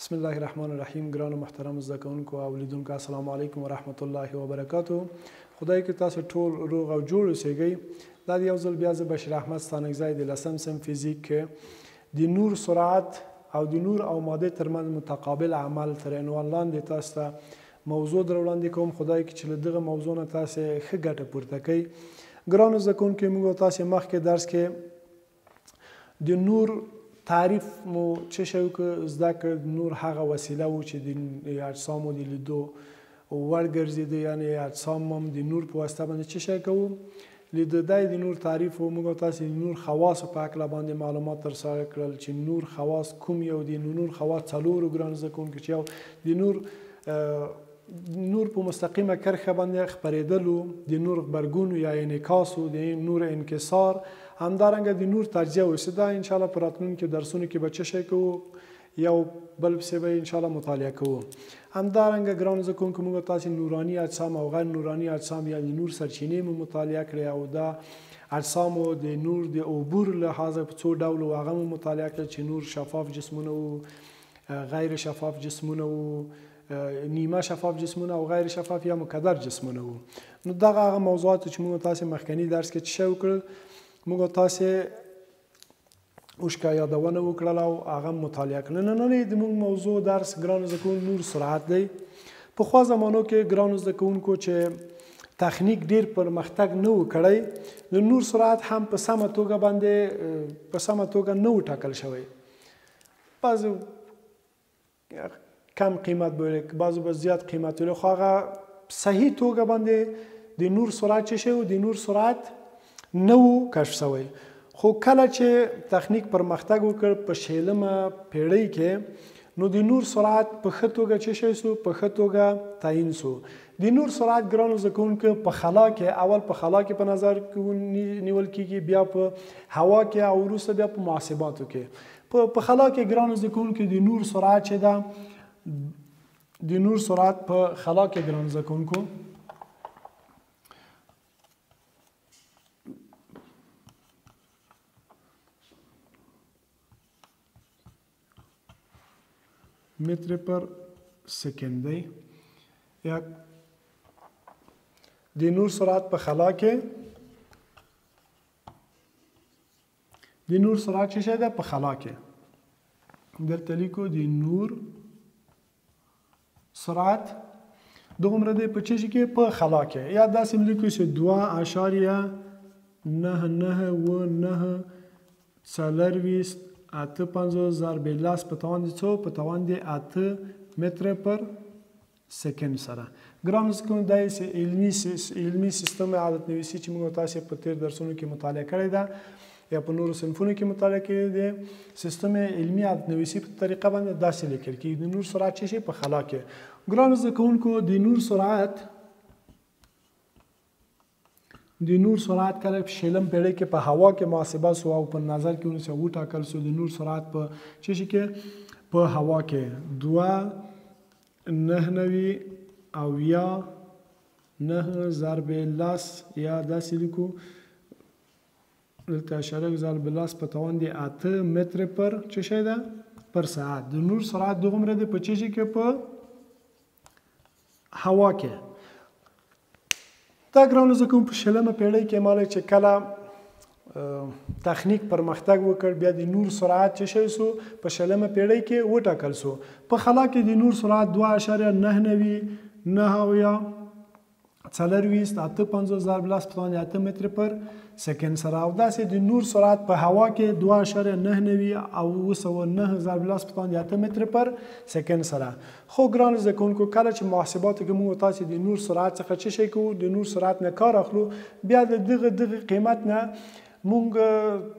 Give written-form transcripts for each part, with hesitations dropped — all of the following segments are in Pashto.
بسم الله الرحمن الرحیم. ګرانو محترم زده کوونکو او لیدونکو السلام علیکم ورحمت الله وبرکاتو. خدای کې تاسو ټول روغ او جوړ اوسئ. دا یو ځل بیا زه بشیر احمد ستانکزی د 10م صنف فزیک کې د نور سرعت او د نور او ماده ترمنځ متقابل عمل تر عنوان لاندې تاسو ته موضوع در وړاندې کوم. خدای کې چې له دغه موضوع نه تاسو ښه ګټه پورته کړئ. ګرانو زده کوونکو موږ تاسو مخکې درس کې د نور تعریف مو څه شی وکړ زده کړ. نور هغه وسیله و چې د اجسامو د لیدو وړ ګرځېده، یعنې اجسام هم د نور په واسطه باندې څه شی کوو لیدلی. د نور تعریف و موږ تاسو د نور خواصو په هکله باندې معلومات ترسره کړل چې نور خواص کوم یو دي. نور خواص څلورو ګرانو زده کوونکو چې یو د نور په مستقیمه کرښه باندې خپرېدلو، د نور غبرګون یا انعکاسو، د نور انکسار، همدارنګه د نور تجزیه و. دا انشاءالله په راتلونکو درسونو کې به څه شی کوو، یو بل پسې به انشاءالله مطالعه کوو. همدارنګه ګرانو زده کوونکو موږ تاسو نوراني اجسام او غیر نوراني اجسام یا د نور سرچینې مو مطالعه کړې او دا اجسامو د نور د عبور له لحاظه په څو ډولو هغه مو مطالعه کړل چې نور شفاف جسمونه و، غیر شفاف جسمونه و، نیمه شفاف جسمونه او غیر شفاف یا مکدر جسمونه و. نو دغه هغه موضوعات چې موږ تاسو مخکنی درس کې څه شی وکړل، موږ تاسو اوښکه یادونه وکړله او هغه مطالعه کړل. نننی زموږ موضوع درس ګرانو زده کوونکو نور سرعت دی. پخوا زمانو کې ګرانو زده کوونکو چې تخنیک ډیر پرمختګ نه و کړی، د نور سرعت هم په سمه توګه نه و ټاکل شوی. بعضو کم قیمت بوده، بعضو به زیات قیمت بوده، خو هغه صحیح توګه باندې د نور سرعت څه شی و، د نور سرعت نه و کشف شوی. خو کله چې تخنیک پرمختګ وکړ په 16مه پیړۍ کې، نو د نور سرعت په ښه توګه څه شی سو، په ښه توګه تعیین سو. د نور سرعت ګرانو زده کوونکو په خلا کې اول په خلا کې په نظر کې نیول کیږي، بیا په هوا کې او وروسته بیا په محاسباتو کې. په خلا کې ګرانو زده کوونکو د نور سرعت چې ده، د نور سرعت په خلا کې ګرانو زده کوونکو متر پر سکند دی. یا د نور سرعت په خلا کې، د نور سرعت څه شی ده په خلا کې. دلته لیکو د نور سرعت دومره دی په څه شي کې، په خلا کې. یا داسې لیکو چې 2.9948 ضرب لاس په توان د څو، په توان د 8 متر پر سکند سره. ګرانو زده کوونکو دا علمي سیستم عادت نویسي چې موږ تاسو په تیر درسونو کې مطالعه کړې ده یا په نورو صنفونو کې مطالعه کړې ده. سیستم علمي عادت نویسي په طریقه باندې داسې لیکل کېږي د نور سرعت څه شي په خلا کې. ګرانو زده کوونکو د نور سرعت کله په 16مه پیړۍ کې په هوا کې محاسبه سو او په نظر کې ونیسو وټاکل سو. د نور سرعت په څه شي کې، په هوا کې 2.99 ضرب لاس یا داسې لیکو دلته اشاره ضرب لاس په توان د 8 متر پر څه شی ده پر ساعت. د نور سرعت دومره دی په څه شي کې، په هوا کې. دا ګرانو زده کوونکو په 16مه پیړۍ کې مالی چې کله تخنیک پرمختګ وکړ، بیا د نور سرعت څه شی سو په 16مه پیړۍ کې وټاکل سو. په خلا کې د نور سرعت 2.9948 ضرب لاس په توان 8 متر پر سکند سره. او داسې د نور سرعت په هوا کې 2.99 ضرب لاس په توان 8 متر پر سکند سره. خو ګرانو زده کوونکو کله چې محاسباتو کې موږ تاسو د نور سرعت څخه څه شی کوو، د نور سرعت نه کار اخلو، بیا د دغه قیمت نه موږ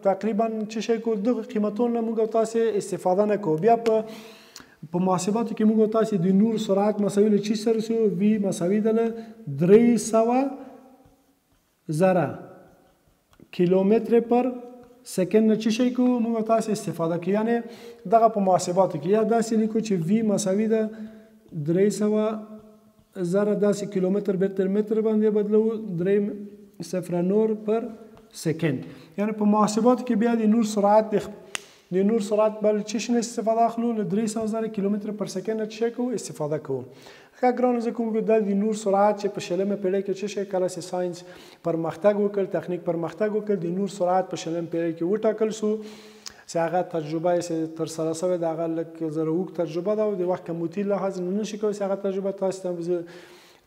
تقریبا څه شی کوو، دغه قیمتونو نه موږ تاسو استفاده نه کوو. بیا په محاسباتو کې موږ تاسو د نور سرعت مساوي له چی سره سو، وی مساوي ده 300 کیلومتر پر سکند نه څه شی کوو، موږ تاسو استفاده کوو. یعنې دغه په محاسباتو کې یا داسې لیکو چې وی مساوي ده 300 داسې کیلومتر تر متر باندې بدلو 3.09 پر سکند. یعنې په محاسباتو کې بیا د نور سرعت د نور سرعت بل چی شنه استفاده اخلو له 300,000 کیلومتر پر سکند چی کوو استفاده کوو. ښه ګرانو زده کوونکو دا د نور سرعت چې په شلمه پیړۍ کې څه شی کله چې ساينس پرمختګ وکړ تخنیک پرمختګ وکړ د نور سرعت په شلمه پیړۍ کې وټاکل سو چې هغه تجربه یې تر سره شوې د هغه لږ زره اوږد تجربه ده او د وخت کموتي لحاظ نه نشي کولی چې هغه تجربه تاسو ته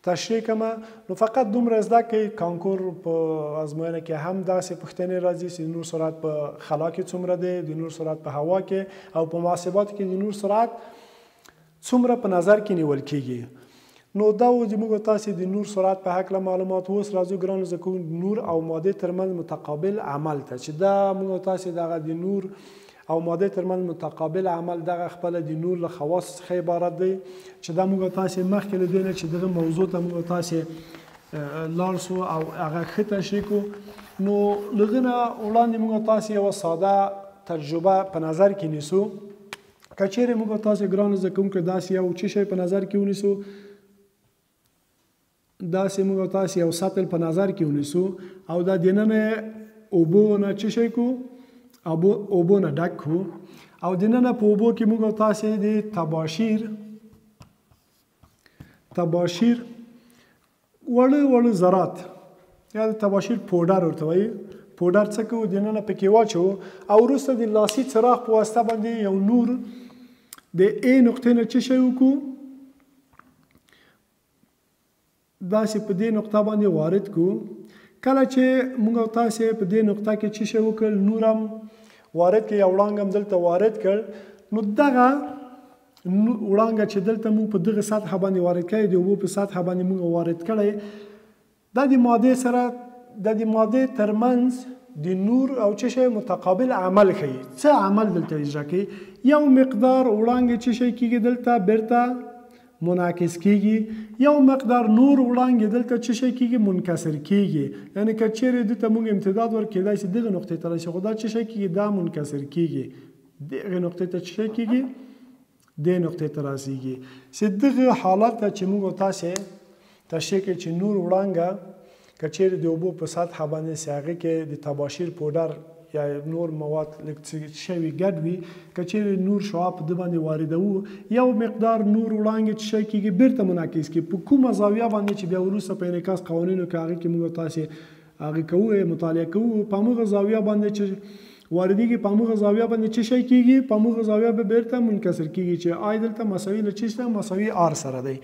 تشریح کړم. نو فقط دومره زده کړئ کانکور په ازموینه کې هم داسې پوښتنې راځي چې د نور سرعت په خلا کې څومره دی د نور سرعت په هوا کې او په محاسباتو کې د نور سرعت څومره په نظر کې نیول کیږي. نو دا و چې موږ تاسو د نور سرعت په هکله معلومات اوس راځو ګرانو زده کوونکو نور او ماده ترمنځ متقابل عمل ته چې دا موږ تاسو دغه د نور او ماده ترمنځ متقابل عمل دغه خپل د نور له خواص څخه عبارت دی چې دا موږ تاسو مخکې لیدل چې دغه موضوع ته موږ تاسو لاړ سو او هغه ښه تشریح کړو. نو لږ نه وړاندې موږ تاسو یو ساده تجربه په نظر کې نیسو که چیرې موږ تاسو ګرانو زده کوونکو داسې یو څه شی په نظر کې ونیسو داسې موږ تاسو یو سطل په نظر کې ونیسو او دا دننه اوبو نه څه شی کو اوبو نه ډک کو او دننه په اوبو کې موږ تاسو د تباشیر وړ ذرات یا د تباشیر پودر ورته وایي پودر څه کو دننه پکې واچو او وروسته د لاسي څراغ په واسطه باندې یو نور د ا نقطې نه څه شی وکړو داسې په دې نقطه باندې وارد کو. کله چې موږ تاسو په دې نقطه کې څه شی وکړ نور هم وارد کې یو وړانګ هم دلته وارد کړ نو دغه وړانګ چې دلته موږ په دغه سطح باندې وارد کړی دی اوبو په سطح باندې موږ وارد کړی دا د ماده سره د ماده ترمنځ د نور او څه شی متقابل عمل کوي. څه عمل دلته اجرا کوي یو مقدار وړانګ څه شی کېږي دلته بیرته منعکس کیږي یو مقدار نور وړانګې دلته څه شی کیږي منکسر کیږي یعنی که چیرې دته موږ امتداد ورکړی چې دغه نقطې ته راشي خو دا څه شی کیږي دا منکسر کیږي دغه نقطې ته څه شی کیږي دې نقطې ته راسیږي چې دغه حالت ته چې موږ تاسو تشریح کوي چې نور وړانګه که چیرې د اوبو په سطح باندې هغه کې د تباشیر پودر یا نور مواد لږ شوي ګډ وي که چیرې نور شعاع په ده باندې واردوو یو مقدار نور وړانګې څه شی کېږي بیرته منعکس کېږي په کومه زاویه باندې چې بیا وروسته په انعکاس قوانینو کې هغې کې موږ تاسې هغې کوو مطالعه کوو په همغه زاویه باندې چې واردېږي په همغه زاویه باندې څه شی کېږي په همغه زاویه به بیرته منکسر کېږي چې آی دلته مساوي له څه سره مساوي آر سره دی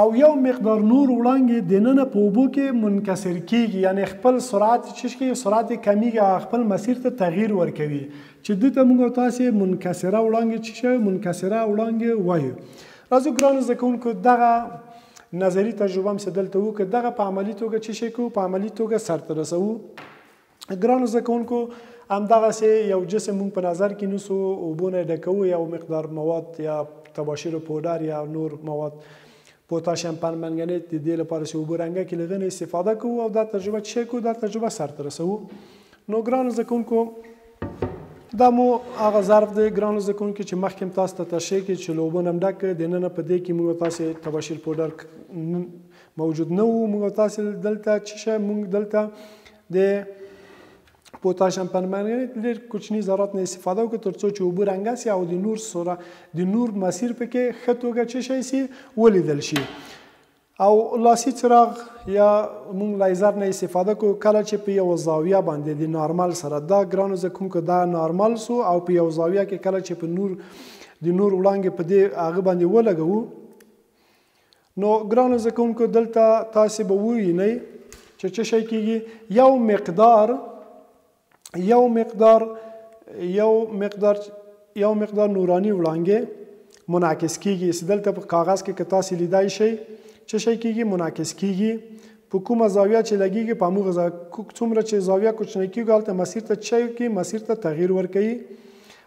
او یو مقدار نور وړانګې دننه په اوبو کې منکسر کیږي یعنی خپل سرعت چې سرعت کمیږي خپل مسیر ته تغییر ورکوي چې دته موږ تاسو منکسره وړانګې چې منکسره وړانګې وایو. راځو ګرانو زده کوونکو دغه نظري تجربه هم دلته وکړو دغه په عملي توګه چې کوو په عملي توګه سرته رسوو. ګرانو زده کوونکو همدغسې یو جسم موږ په نظر کې نیسو اوبو نه ډکوو یو مقدار مواد یا تباشیر پودر یا نور مواد پوتاشیم پرمنګنیت د دې لپاره چې اوبه رنګه کې له دې استفاده کوو او دا تجربه چې کوو دا تجربه سرته رسوو. نو ګرانو زده کوونکو دا مو هغه ظرف دی ګرانو زده کوونکو چې مخکې تاسو ته تشریح کړي چې له اوبو نه ډک دننه په دې کې موږ تاسو تباشیر پودر موجود نه وو موږ تاسو دلته چې موږ دلته د پوتاشیم پرمنګنیت ډېر کوچني ذرات نه استفاده وکړو تر څو چې اوبه رنګه سي او د نور مسیر پکې ښه توګه څه شی سي ولیدل شي او لاسي څراغ یا موږ لیزر نه استفاده کوو کله چې په یو زاویه باندې د نارمل سره دا ګرانو زده کوونکو دا نارمل سو او په یو زاویه کې کله چې په نور وړانګې په دې هغه باندې ولګوو نو ګرانو زده کوونکو دلته تاسو به ووینئ چې څه شی کېږي یو مقدار نوراني وړانګې منعکس کیږي چې دلته په کاغذ کې که تاسو لیدای شئ څه شی کیږي منعکس کیږي په کومه زاویه چې لګیږي په همغه څومره چې زاویه کوچنۍ کیږي هلته مسیر ته څه شی کوي مسیر ته تغییر ورکوي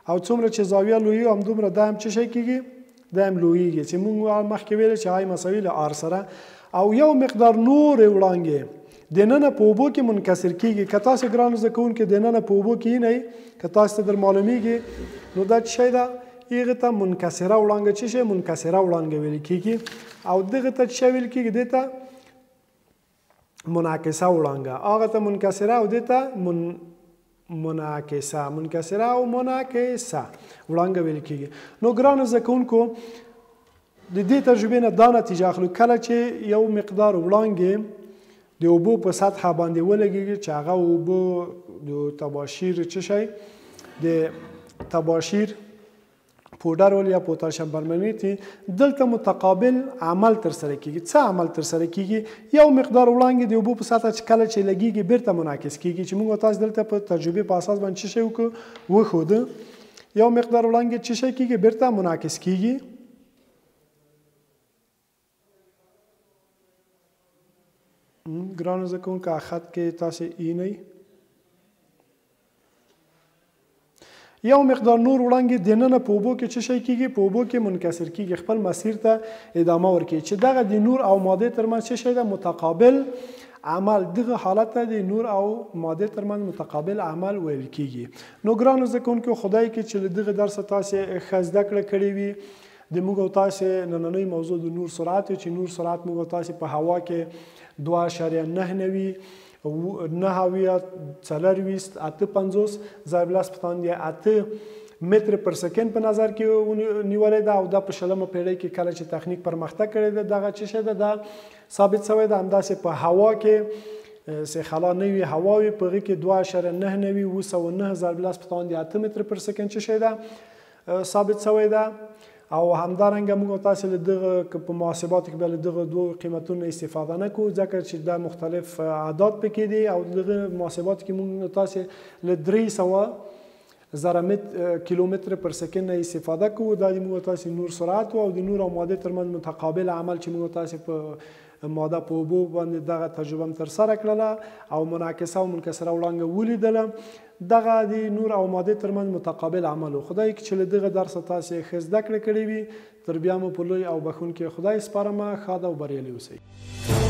او څومره چې زاویه لویي همدومره دا هم څه شی کیږي دا هم لویږي چې موږ مخکې ویل چې آی مساوي له آر سره او یو مقدار نور وړانګې دننه په اوبو کې منکسر کیږي که تاسو ګرانو زده کوونکي دننه په اوبو کې نه که تاسو ته در معلومیږي نو دا څه شی ده هغې ته منکسره وړانګه څه شی منکسره وړانګه ویل کیږي او دغه ته څه ویل کیږي دې ته منعکسه وړانګه هغه ته منکسره او دې ته منعکسه، منکسره او منعکسه وړانګه ویل کیږي. نو ګرانو زده کوونکو د دې تجربې نه دا نتیجه اخلو کله چې یو مقدار وړانګې د اوبو په سطحه باندې ولګېږي چې هغه اوبه د تباشیر څه شی د تباشیر پودر ول یا پوتاشیم پرمنګنیټ دلته متقابل عمل ترسره کیږي. څه عمل ترسره کیږي؟ یو مقدار وړانګې د اوبو په سطحه چې کله چې لګېږي بیرته منعکس کیږي چې موږ تاسو دلته په تجربې په اساس باندې څه شی وښوده. یو مقدار وړانګې څه شی کیږي؟ بیرته منعکس کیږي. ګرانو زده کوونکو خط کې تاسو اینئ. یو مقدار نور وړانګې دننه په اوبو کې څه شی کیږي؟ په اوبو کې منکسر کیږي، خپل مسیر ته ادامه ورکوي چې دغه د نور او ماده ترمنځ څه شی ده؟ متقابل عمل. دغه حالت ته د نور او ماده ترمنځ متقابل عمل ویل کیږي. نو ګرانو زده کوونکو خدای کې چې له دغه درسه تاسو ښه زده کړه کړې وي. د موږ او تاسو نننۍ موضوع د نور سرعت چې نور سرعت موږ او تاسو په هوا کې 2.99 9 څلرویشت 850 ضرب لاس په تاندې 8 متر پر سکند په نظر کې نیولې ده او دا په شلمه پیړۍ کې کله چې تخنیک پرمختګ کړی ده دغه څه شی ده دا ثابت شوی ده. همداسې په هوا کې چې خلا نوي هوا وي په هغې کې 2.99 ضرب لاس په تاندې 8 متر پر سکند څه شی ده ثابت شوی ده. او همدارنګه موږ تاسو له دغه په محاسباتو کې به له دغه دوه قیمتونو استفاده نه کوو ځکه چې دا مختلف اعداد پکې دي او دغه محاسباتو کې موږ تاسو له 300 زره کیلومتر پر سکند نه استفاده کوو. دا د موږ تاسو نور سرعت او د نور او ماده ترمنځ متقابل عمل چې موږ تاسو په ماده په اوبو باندې دغه تجربه ترسره کړله او منعکسه او منکسره وړانګه ولیدله. دغه د نور او ماده ترمنځ متقابل عمل. خدای چې له دغه درس تاسو ښه زده کړه کړې وي تر بیا مو په لوی او بخښونکي خدای سپارم. ښاد او بریالي اوسئ.